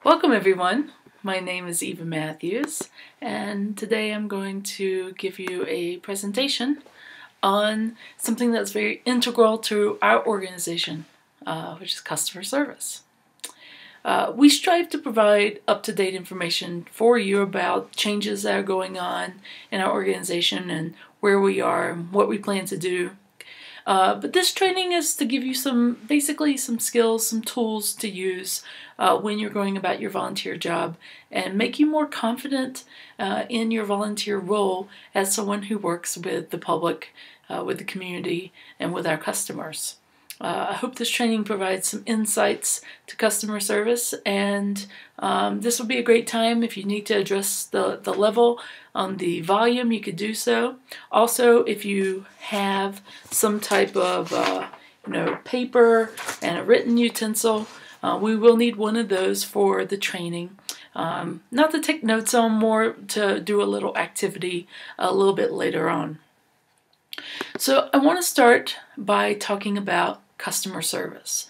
Welcome everyone. My name is Eva Matthews, and today I'm going to give you a presentation on something that's very integral to our organization, which is customer service. We strive to provide up-to-date information for you about changes that are going on in our organization and where we are and what we plan to do. But this training is to give you basically some skills, some tools to use when you're going about your volunteer job and make you more confident in your volunteer role as someone who works with the public, with the community, and with our customers. I hope this training provides some insights to customer service, and this will be a great time if you need to address the level on the volume, you could do so. Also, if you have some type of paper and a written utensil, we will need one of those for the training. Not to take notes on, more to do a little activity a little bit later on. So I want to start by talking about customer service.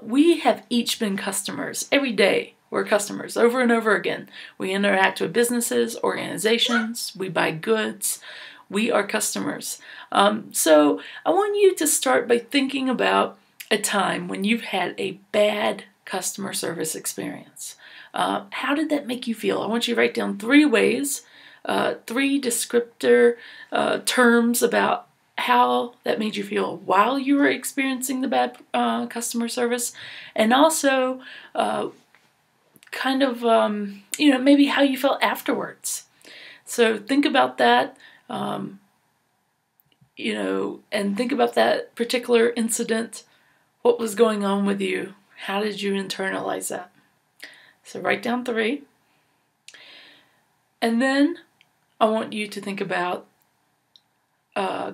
We have each been customers. Every day we're customers over and over again. We interact with businesses, organizations, we buy goods. We are customers. So I want you to start by thinking about a time when you've had a bad customer service experience. How did that make you feel? I want you to write down 3 ways, 3 descriptor terms about how that made you feel while you were experiencing the bad customer service, and also maybe how you felt afterwards. So think about that, and think about that particular incident. What was going on with you? How did you internalize that? So write down 3. And then I want you to think about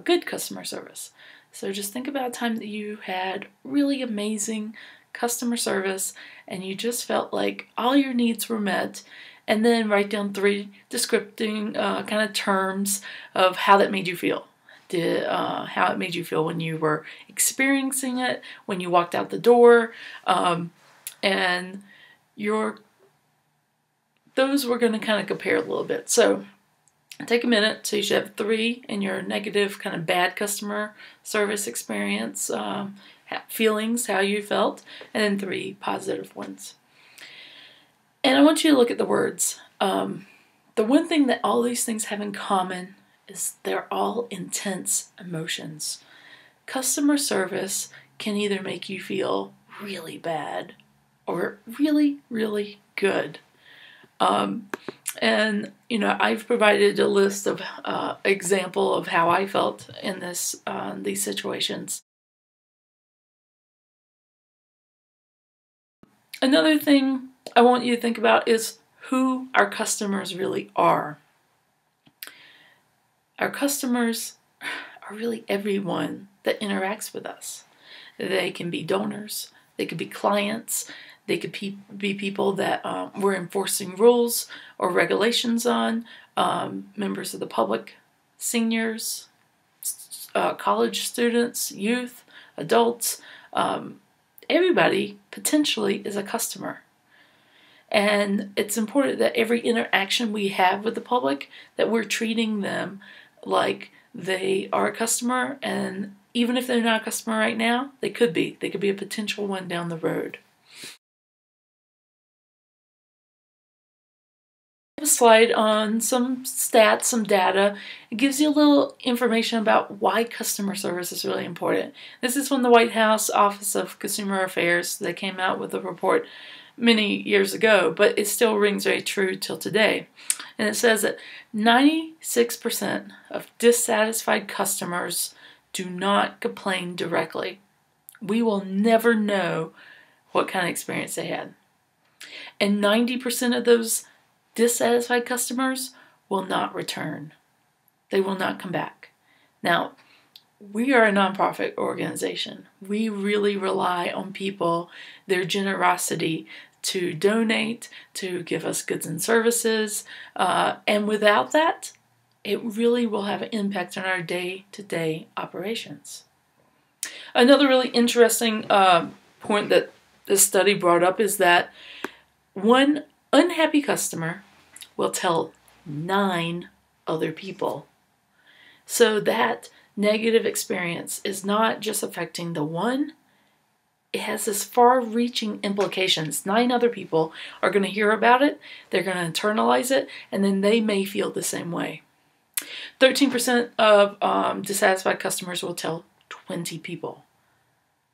good customer service. So just think about a time that you had really amazing customer service and you just felt like all your needs were met, and then write down 3 descripting kind of terms of how that made you feel. How it made you feel when you were experiencing it, when you walked out the door, and those we're going to kind of compare a little bit. So take a minute. So you should have 3 in your negative, kind of bad customer service experience, feelings, how you felt, and then 3 positive ones. And I want you to look at the words. The one thing that all these things have in common is they're all intense emotions. Customer service can either make you feel really bad or really, really good. And I've provided a list of example of how I felt in these situations. Another thing I want you to think about is who our customers really are. Our customers are really everyone that interacts with us. They can be donors, they could be clients, they could be people that we're enforcing rules or regulations on, members of the public, seniors, college students, youth, adults. Everybody potentially is a customer. And it's important that every interaction we have with the public, that we're treating them like they are a customer, and even if they're not a customer right now, they could be. They could be a potential one down the road. I have a slide on some stats, some data. It gives you a little information about why customer service is really important. This is from the White House Office of Consumer Affairs. They came out with a report many years ago, but it still rings very true till today. And it says that 96% of dissatisfied customers do not complain directly. We will never know what kind of experience they had. And 90% of those dissatisfied customers will not return. They will not come back. Now, we are a nonprofit organization. We really rely on people, their generosity to donate, to give us goods and services, and without that, it really will have an impact on our day-to-day operations. Another really interesting point that this study brought up is that one unhappy customer will tell 9 other people. So that negative experience is not just affecting the one, it has this far-reaching implications. 9 other people are going to hear about it, they're going to internalize it, and then they may feel the same way. 13% of dissatisfied customers will tell 20 people.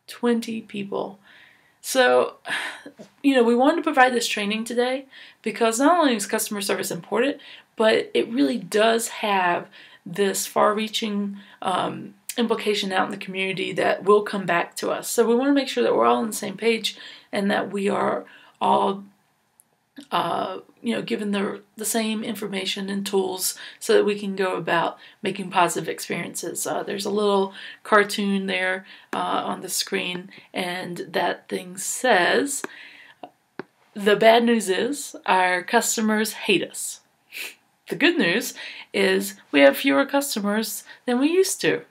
20 people. So, we wanted to provide this training today because not only is customer service important, but it really does have this far-reaching implication out in the community that will come back to us. So we want to make sure that we're all on the same page and that we are all given the same information and tools so that we can go about making positive experiences. There's a little cartoon there on the screen, and that thing says, "The bad news is our customers hate us. The good news is we have fewer customers than we used to."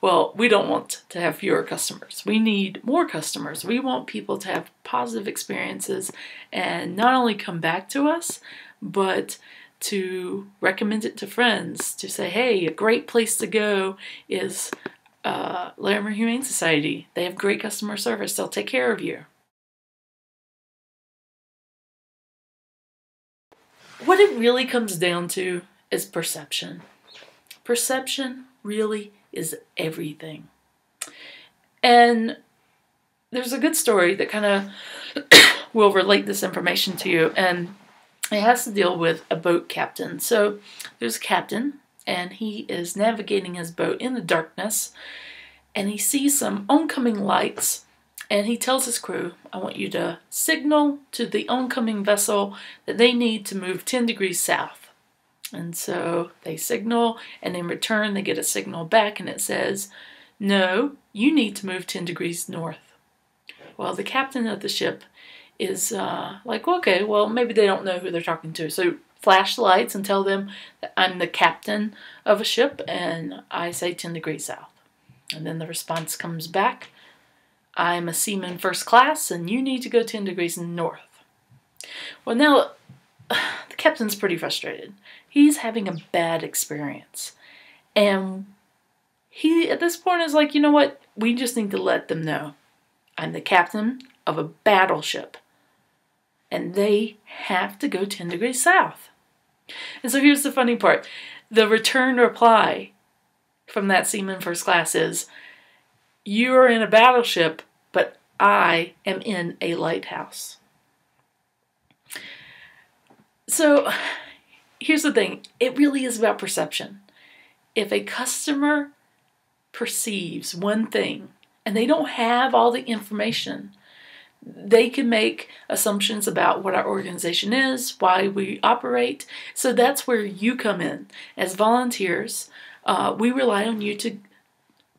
Well, we don't want to have fewer customers. We need more customers. We want people to have positive experiences and not only come back to us, but to recommend it to friends, to say, hey, a great place to go is Larimer Humane Society. They have great customer service. They'll take care of you. What it really comes down to is perception. Perception really is everything. And there's a good story that kind of will relate this information to you, and it has to deal with a boat captain. So there's a captain, and he is navigating his boat in the darkness, and he sees some oncoming lights, and he tells his crew, I want you to signal to the oncoming vessel that they need to move 10 degrees south. And so they signal, and in return they get a signal back, and it says, no, you need to move 10 degrees north. Well, the captain of the ship is like, okay, well, maybe they don't know who they're talking to. So flash the lights and tell them that I'm the captain of a ship, and I say 10 degrees south. And then the response comes back, I'm a seaman first class, and you need to go 10 degrees north. Well, now, the captain's pretty frustrated. He's having a bad experience. And he, at this point, is like, you know what? We just need to let them know. I'm the captain of a battleship. And they have to go 10 degrees south. And so here's the funny part. The return reply from that seaman first class is, you are in a battleship, but I am in a lighthouse. So here's the thing. It really is about perception. If a customer perceives one thing and they don't have all the information, they can make assumptions about what our organization is, why we operate. So that's where you come in. As volunteers, we rely on you to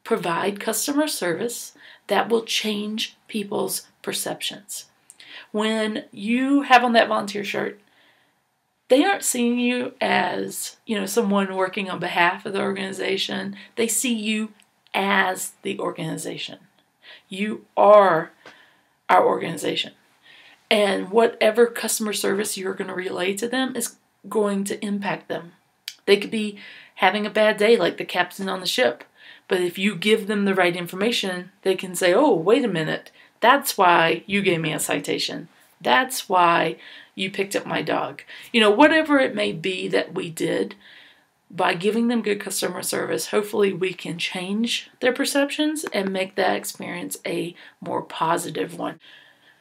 provide customer service that will change people's perceptions. When you have on that volunteer shirt, they aren't seeing you as, someone working on behalf of the organization. They see you as the organization. You are our organization. And whatever customer service you're going to relay to them is going to impact them. They could be having a bad day like the captain on the ship. But if you give them the right information, they can say, oh, wait a minute. That's why you gave me a citation. That's why you picked up my dog. Whatever it may be that we did, by giving them good customer service, hopefully we can change their perceptions and make that experience a more positive one.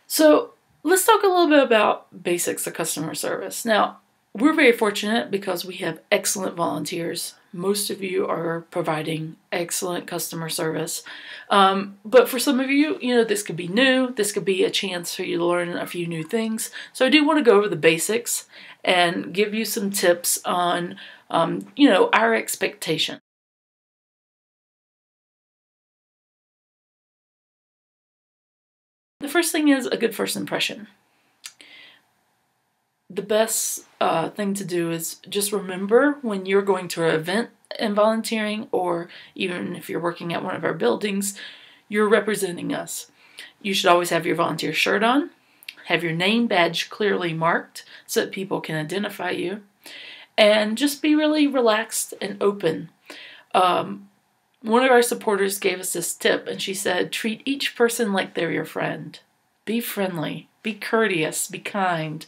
So let's talk a little bit about basics of customer service. Now, we're very fortunate because we have excellent volunteers. Most of you are providing excellent customer service. But for some of you, this could be new. This could be a chance for you to learn a few new things. So I do want to go over the basics and give you some tips on, our expectation. The first thing is a good first impression. The best thing to do is just remember when you're going to an event and volunteering, or even if you're working at one of our buildings, you're representing us. You should always have your volunteer shirt on, Have your name badge clearly marked so that people can identify you. And just be really relaxed and open. One of our supporters gave us this tip, and she said, treat each person like they're your friend. Be friendly, be courteous, be kind,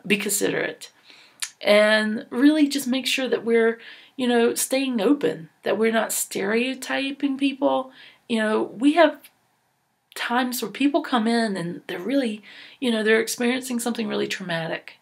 be considerate. And really just make sure that we're, staying open, that we're not stereotyping people. We have times where people come in and they're really, they're experiencing something really traumatic.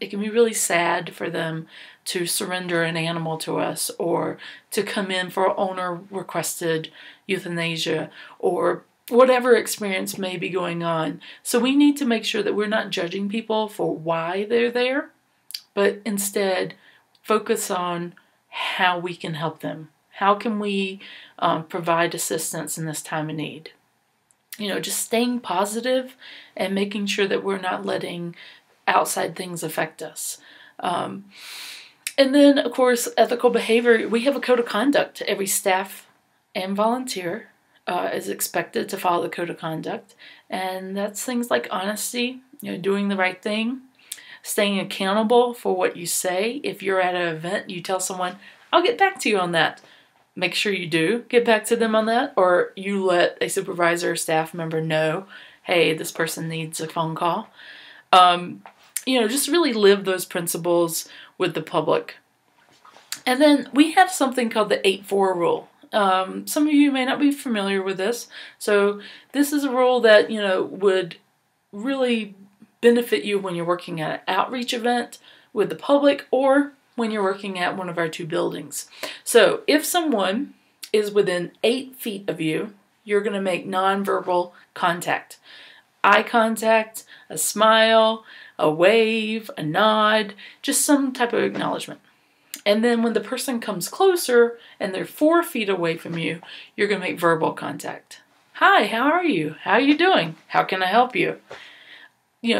It can be really sad for them to surrender an animal to us, or to come in for owner-requested euthanasia, or whatever experience may be going on. So we need to make sure that we're not judging people for why they're there, but instead focus on how we can help them. How can we provide assistance in this time of need? Just staying positive and making sure that we're not letting outside things affect us. And then, of course, ethical behavior. We have a code of conduct. Every staff and volunteer is expected to follow the code of conduct. And that's things like honesty, doing the right thing, staying accountable for what you say. If you're at an event, you tell someone, I'll get back to you on that. Make sure you do get back to them on that, or you let a supervisor or staff member know, hey, this person needs a phone call. Just really live those principles with the public. And then we have something called the 8-4 rule. Some of you may not be familiar with this. So this is a rule that, would really benefit you when you're working at an outreach event with the public, or when you're working at one of our 2 buildings. So if someone is within 8 feet of you, you're going to make nonverbal contact. Eye contact, a smile, a wave, a nod, just some type of acknowledgement. And then when the person comes closer and they're 4 feet away from you, you're going to make verbal contact. Hi, how are you? How are you doing? How can I help you?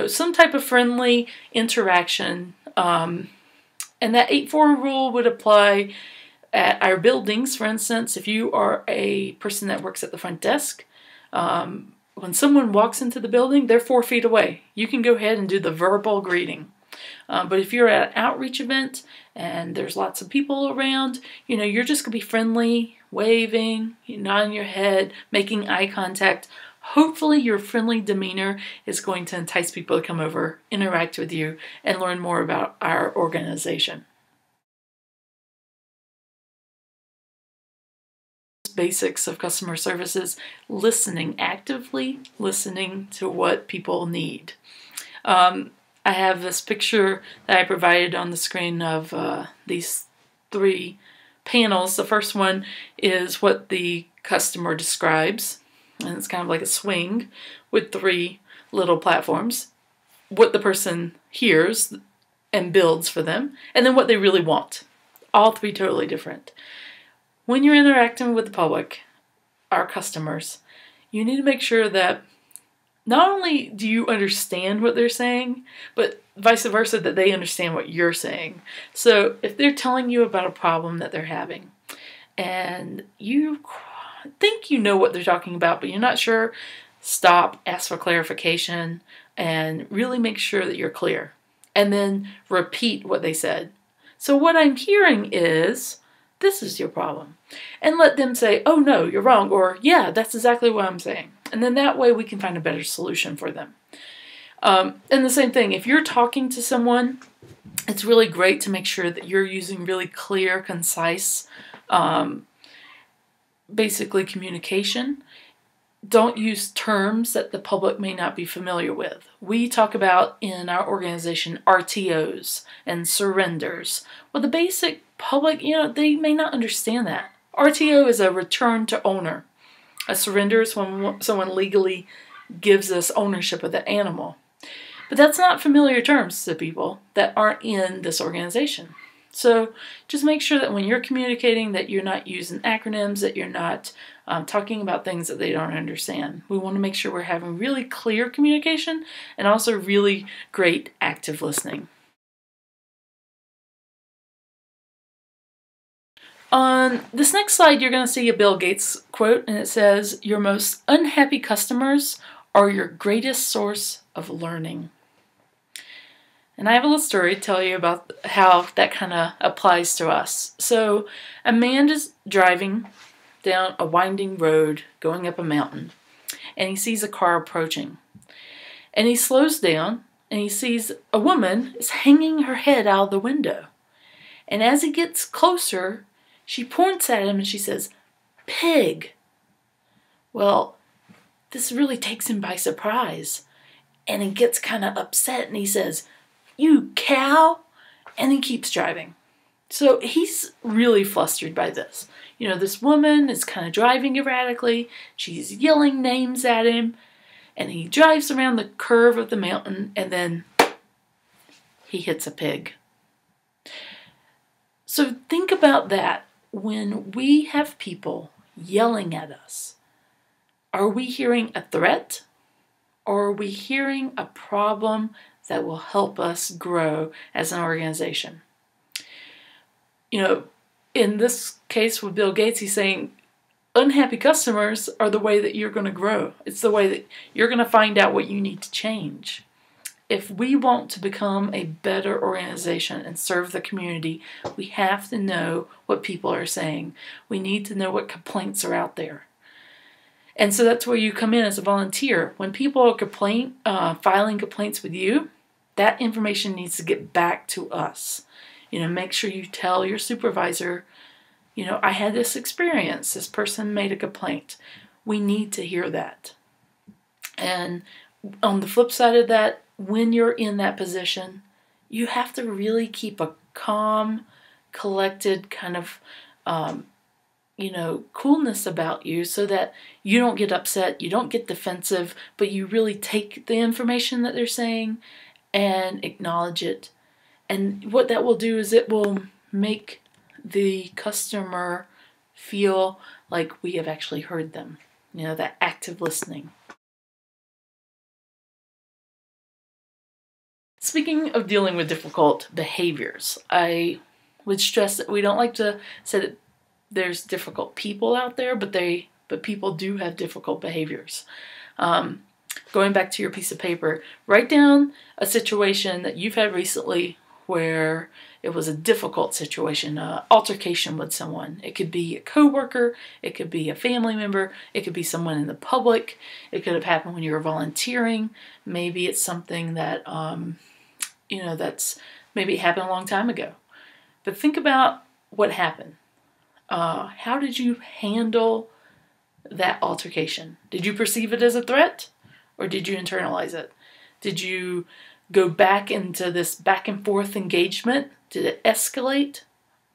Some type of friendly interaction. And that 8-4 rule would apply at our buildings. For instance, if you are a person that works at the front desk, when someone walks into the building, they're 4 feet away. You can go ahead and do the verbal greeting. But if you're at an outreach event and there's lots of people around, you're just going to be friendly, waving, nodding your head, making eye contact. Hopefully your friendly demeanor is going to entice people to come over, interact with you, and learn more about our organization. Basics of customer services: listening, actively listening to what people need. I have this picture that I provided on the screen of these 3 panels. The first one is what the customer describes, and it's kind of like a swing with 3 little platforms. What the person hears and builds for them, and then what they really want. All 3 totally different. When you're interacting with the public, our customers, you need to make sure that not only do you understand what they're saying, but vice versa, that they understand what you're saying. So if they're telling you about a problem that they're having, and you think you know what they're talking about, but you're not sure, stop, ask for clarification, and really make sure that you're clear. And then repeat what they said. So what I'm hearing is, this is your problem. And let them say, oh no, you're wrong, or yeah, that's exactly what I'm saying. And then that way we can find a better solution for them. And the same thing, if you're talking to someone, it's really great to make sure that you're using really clear, concise, basically communication. Don't use terms that the public may not be familiar with. We talk about in our organization RTOs and surrenders. Well, the basic public, they may not understand that. RTO is a return to owner. A surrender is when someone legally gives us ownership of the animal. But that's not familiar terms to people that aren't in this organization. So just make sure that when you're communicating that you're not using acronyms, that you're not talking about things that they don't understand. We want to make sure we're having really clear communication and also really great active listening. On this next slide, you're going to see a Bill Gates quote, and it says, "Your most unhappy customers are your greatest source of of learning. And I have a little story to tell you about how that kind of applies to us. So Amanda's driving down a winding road going up a mountain, and he sees a car approaching. And he slows down, and he sees a woman is hanging her head out of the window. And as he gets closer, she points at him and she says, "Pig." Well, this really takes him by surprise. And he gets kind of upset and he says, "You cow," and he keeps driving. So he's really flustered by this. This woman is kind of driving erratically. She's yelling names at him, and he drives around the curve of the mountain, and then he hits a pig. So think about that. When we have people yelling at us, are we hearing a threat, or are we hearing a problem that will help us grow as an organization? In this case with Bill Gates, he's saying unhappy customers are the way that you're going to grow. It's the way that you're going to find out what you need to change. If we want to become a better organization and serve the community, we have to know what people are saying. We need to know what complaints are out there. And so that's where you come in as a volunteer. When people are filing complaints with you, that information needs to get back to us. Make sure you tell your supervisor, I had this experience. This person made a complaint. We need to hear that. And on the flip side of that, when you're in that position, you have to really keep a calm, collected kind of, coolness about you so that you don't get upset, you don't get defensive, but you really take the information that they're saying and acknowledge it. And what that will do is it will make the customer feel like we have actually heard them. That active listening. Speaking of dealing with difficult behaviors, I would stress that we don't like to say that there's difficult people out there, but people do have difficult behaviors. Going back to your piece of paper, write down a situation that you've had recently where it was a difficult situation, an altercation with someone. It could be a coworker, it could be a family member, it could be someone in the public, it could have happened when you were volunteering. Maybe it's something that, that's maybe it happened a long time ago. But think about what happened. How did you handle that altercation? Did you perceive it as a threat, or did you internalize it? Did you go back into this back and forth engagement? Did it escalate?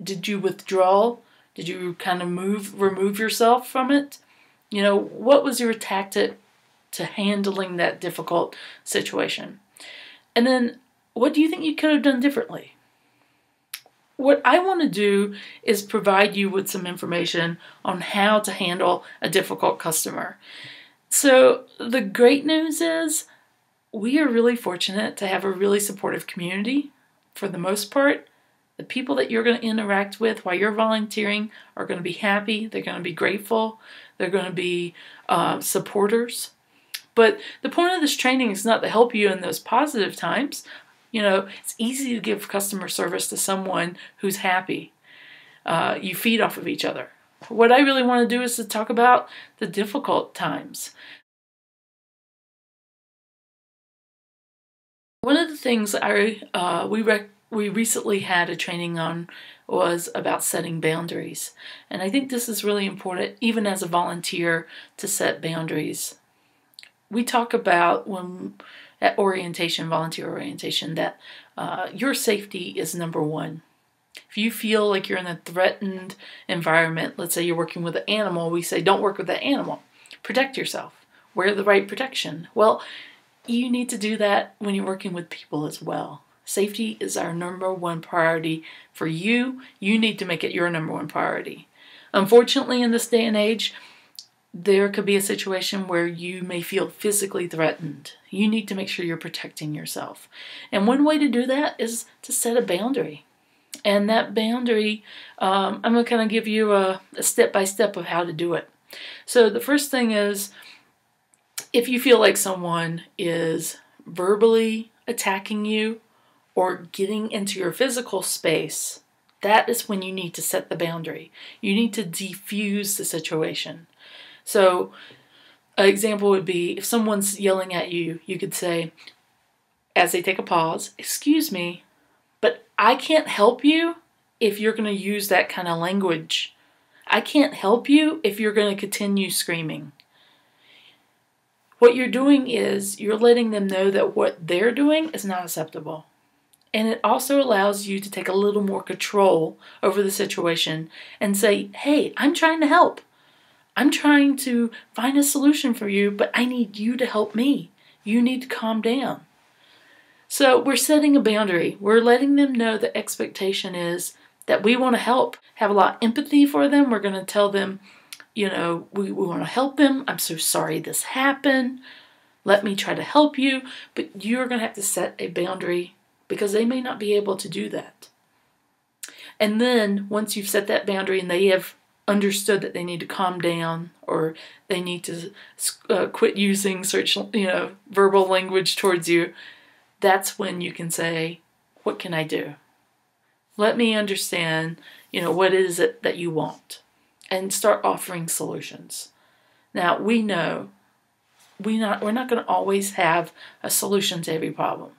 Did you withdraw? Did you kind of remove yourself from it? What was your tactic to handling that difficult situation? And then, what do you think you could have done differently? What I want to do is provide you with some information on how to handle a difficult customer. So the great news is we are really fortunate to have a really supportive community. For the most part, the people that you're going to interact with while you're volunteering are going to be happy, they're going to be grateful, they're going to be supporters. But the point of this training is not to help you in those positive times. It's easy to give customer service to someone who's happy. You feed off of each other. What I really want to do is to talk about the difficult times. One of the things we recently had a training on was about setting boundaries. And I think this is really important, even as a volunteer, to set boundaries. We talk about at orientation, volunteer orientation, that your safety is number one. If you feel like you're in a threatened environment, let's say you're working with an animal, we say don't work with that animal. Protect yourself. Wear the right protection. Well, you need to do that when you're working with people as well. Safety is our number one priority for you. You need to make it your number one priority. Unfortunately, in this day and age, there could be a situation where you may feel physically threatened. You need to make sure you're protecting yourself. And one way to do that is to set a boundary. And that boundary, I'm going to kind of give you a step-by-step of how to do it. So the first thing is, if you feel like someone is verbally attacking you or getting into your physical space, that is when you need to set the boundary. You need to defuse the situation. So an example would be if someone's yelling at you, you could say, as they take a pause, "Excuse me, but I can't help you if you're going to use that kind of language. I can't help you if you're going to continue screaming." What you're doing is you're letting them know that what they're doing is not acceptable. And it also allows you to take a little more control over the situation and say, "Hey, I'm trying to help. I'm trying to find a solution for you, but I need you to help me. You need to calm down." So we're setting a boundary. We're letting them know the expectation is that we want to help, have a lot of empathy for them. We're going to tell them, we want to help them. "I'm so sorry this happened. Let me try to help you." But you're going to have to set a boundary because they may not be able to do that. And then once you've set that boundary and they have understood that they need to calm down or they need to quit using verbal language towards you, that's when you can say, "What can I do? Let me understand, what is it that you want?" And start offering solutions. Now, we know we're not going to always have a solution to every problem.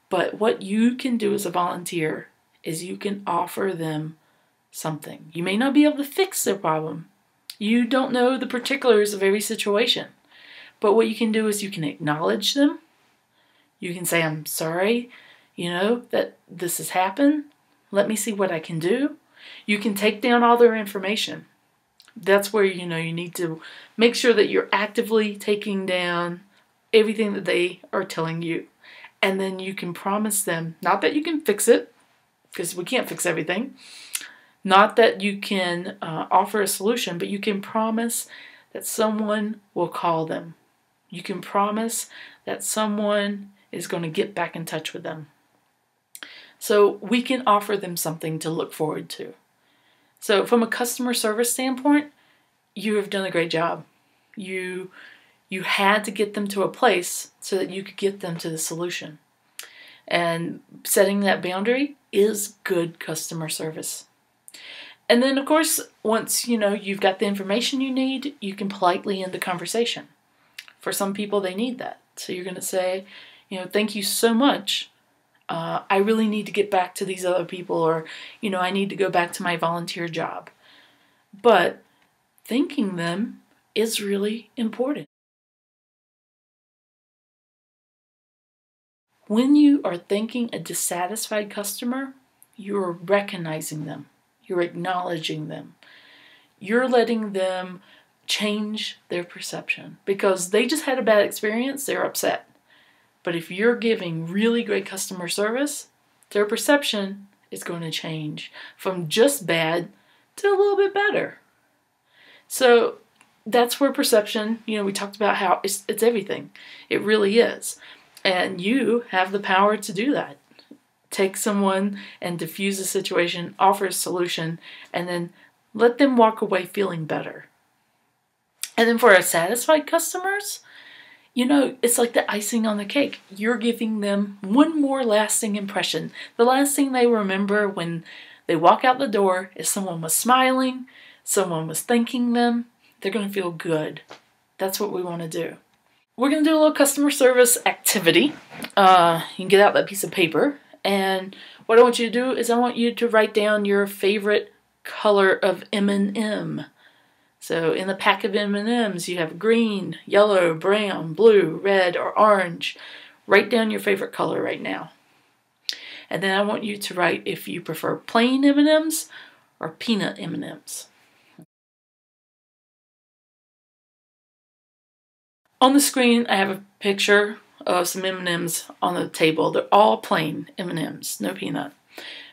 But what you can do as a volunteer is you can offer them something. You may not be able to fix their problem. You don't know the particulars of every situation. But what you can do is you can acknowledge them. You can say, "I'm sorry, that this has happened. Let me see what I can do." You can take down all their information. That's where, you need to make sure that you're actively taking down everything that they are telling you. And then you can promise them, not that you can fix it, because we can't fix everything. Not that you can offer a solution, but you can promise that someone will call them. You can promise that someone is going to get back in touch with them. So we can offer them something to look forward to. So from a customer service standpoint, you have done a great job. You had to get them to a place so that you could get them to the solution. And setting that boundary is good customer service. And then, of course, once you've got the information you need, you can politely end the conversation. For some people, they need that. So you're going to say, "Thank you so much. I really need to get back to these other people," or, "I need to go back to my volunteer job." But thanking them is really important. When you are thanking a dissatisfied customer, you're recognizing them. You're acknowledging them. You're letting them change their perception because they just had a bad experience, they're upset. But if you're giving really great customer service, their perception is going to change from just bad to a little bit better. So that's where perception, we talked about how it's everything. It really is. And you have the power to do that. Take someone and diffuse a situation, offer a solution, and then let them walk away feeling better. And then for our satisfied customers, it's like the icing on the cake. You're giving them one more lasting impression. The last thing they remember when they walk out the door is someone was smiling, someone was thanking them. They're going to feel good. That's what we want to do. We're going to do a little customer service activity. You can get out that piece of paper. And what I want you to do is I want you to write down your favorite color of M&M. So in the pack of M&Ms, you have green, yellow, brown, blue, red, or orange. Write down your favorite color right now. And then I want you to write if you prefer plain M&Ms or peanut M&Ms. On the screen, I have a picture of some M&Ms on the table. They're all plain M&Ms, no peanut.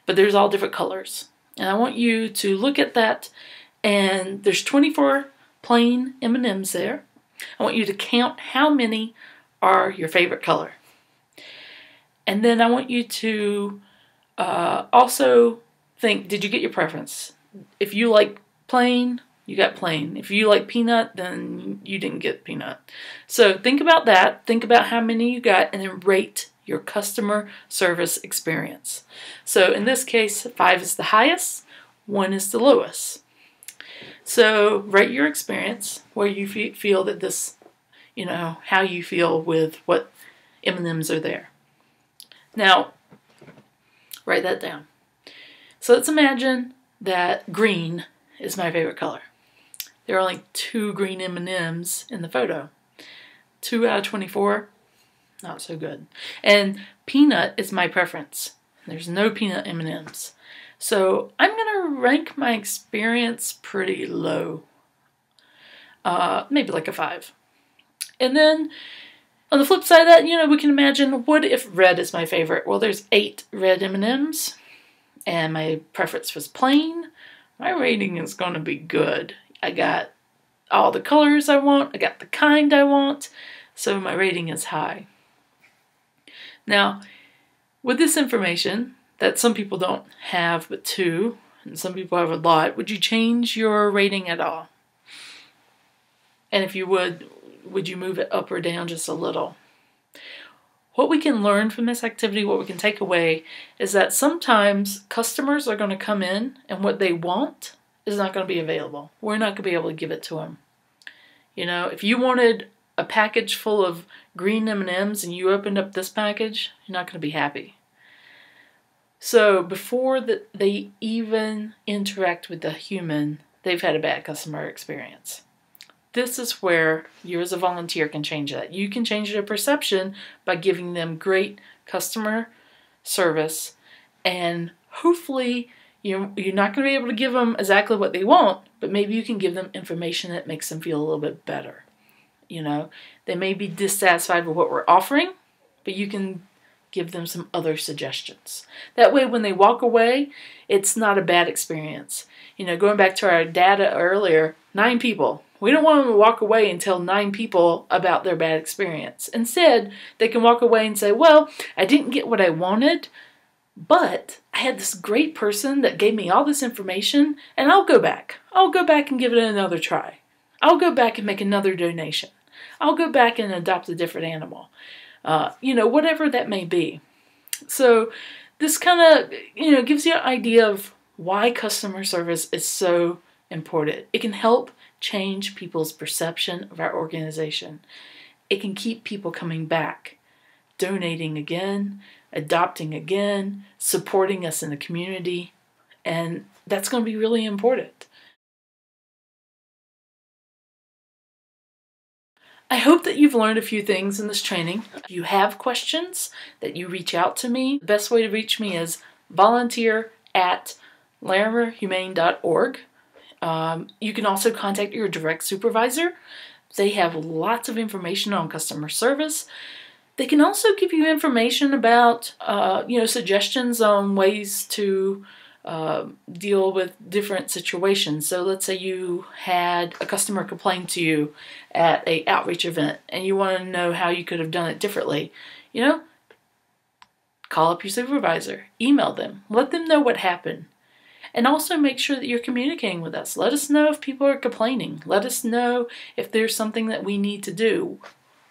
But there's all different colors. And I want you to look at that, and there's 24 plain M&Ms there. I want you to count how many are your favorite color. And then I want you to also think, did you get your preference? If you like plain, you got plain. If you like peanut, then you didn't get peanut. So think about that. Think about how many you got and then rate your customer service experience. So in this case, 5 is the highest, 1 is the lowest. So rate your experience where you feel that this, how you feel with what M&Ms are there. Now, write that down. So let's imagine that green is my favorite color. There are only 2 green M&Ms in the photo. 2 out of 24, not so good. And peanut is my preference. There's no peanut M&Ms. So I'm going to rank my experience pretty low. Maybe like a 5. And then on the flip side of that, we can imagine, what if red is my favorite? Well, there's 8 red M&Ms, and my preference was plain. My rating is going to be good. I got all the colors I want. I got the kind I want. So my rating is high. Now, with this information that some people don't have but 2, and some people have a lot, would you change your rating at all? And if you would you move it up or down just a little? What we can learn from this activity, what we can take away, is that sometimes customers are going to come in and what they want is not going to be available. We're not going to be able to give it to them. If you wanted a package full of green M&Ms and you opened up this package, you're not going to be happy. So before they even interact with the human, they've had a bad customer experience. This is where you as a volunteer can change that. You can change their perception by giving them great customer service, and hopefully you're not going to be able to give them exactly what they want, but maybe you can give them information that makes them feel a little bit better. They may be dissatisfied with what we're offering, but you can give them some other suggestions. That way when they walk away, it's not a bad experience. Going back to our data earlier, 9 people. We don't want them to walk away and tell 9 people about their bad experience. Instead, they can walk away and say, well, I didn't get what I wanted, but I had this great person that gave me all this information, and I'll go back. I'll go back and give it another try. I'll go back and make another donation. I'll go back and adopt a different animal. Whatever that may be. So this kind of, gives you an idea of why customer service is so important. It can help change people's perception of our organization. It can keep people coming back, donating again, adopting again, supporting us in the community, and that's going to be really important. I hope that you've learned a few things in this training. If you have questions, that you reach out to me. The best way to reach me is volunteer@larimerhumane.org. You can also contact your direct supervisor. They have lots of information on customer service. They can also give you information about, suggestions on ways to deal with different situations. So let's say you had a customer complain to you at an outreach event and you want to know how you could have done it differently. Call up your supervisor, email them, let them know what happened. And also make sure that you're communicating with us. Let us know if people are complaining. Let us know if there's something that we need to do.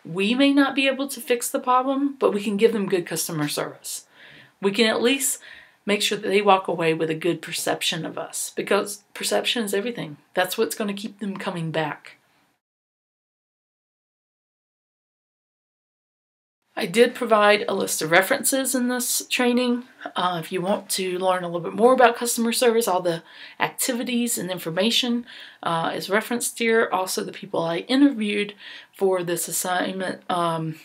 We may not be able to fix the problem, but we can give them good customer service. We can at least make sure that they walk away with a good perception of us, because perception is everything. That's what's going to keep them coming back. I did provide a list of references in this training. If you want to learn a little bit more about customer service, all the activities and information is referenced here. Also, the people I interviewed for this assignment, I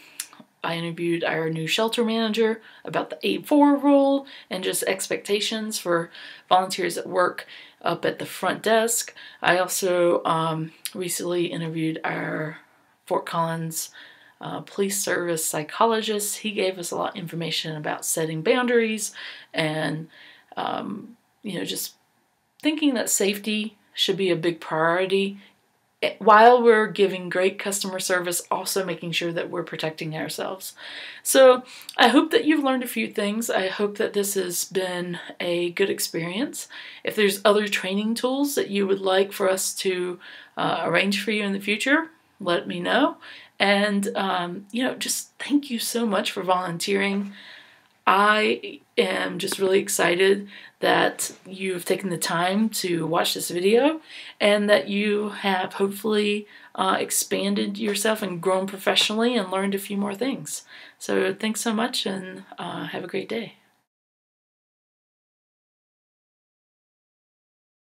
interviewed our new shelter manager about the 8-4 rule and just expectations for volunteers at work up at the front desk. I also recently interviewed our Fort Collins police service psychologist. He gave us a lot of information about setting boundaries and, just thinking that safety should be a big priority while we're giving great customer service, also making sure that we're protecting ourselves. So I hope that you've learned a few things. I hope that this has been a good experience. If there's other training tools that you would like for us to arrange for you in the future, let me know. And, just thank you so much for volunteering. I am just really excited that you've taken the time to watch this video and that you have hopefully expanded yourself and grown professionally and learned a few more things. So thanks so much, and have a great day.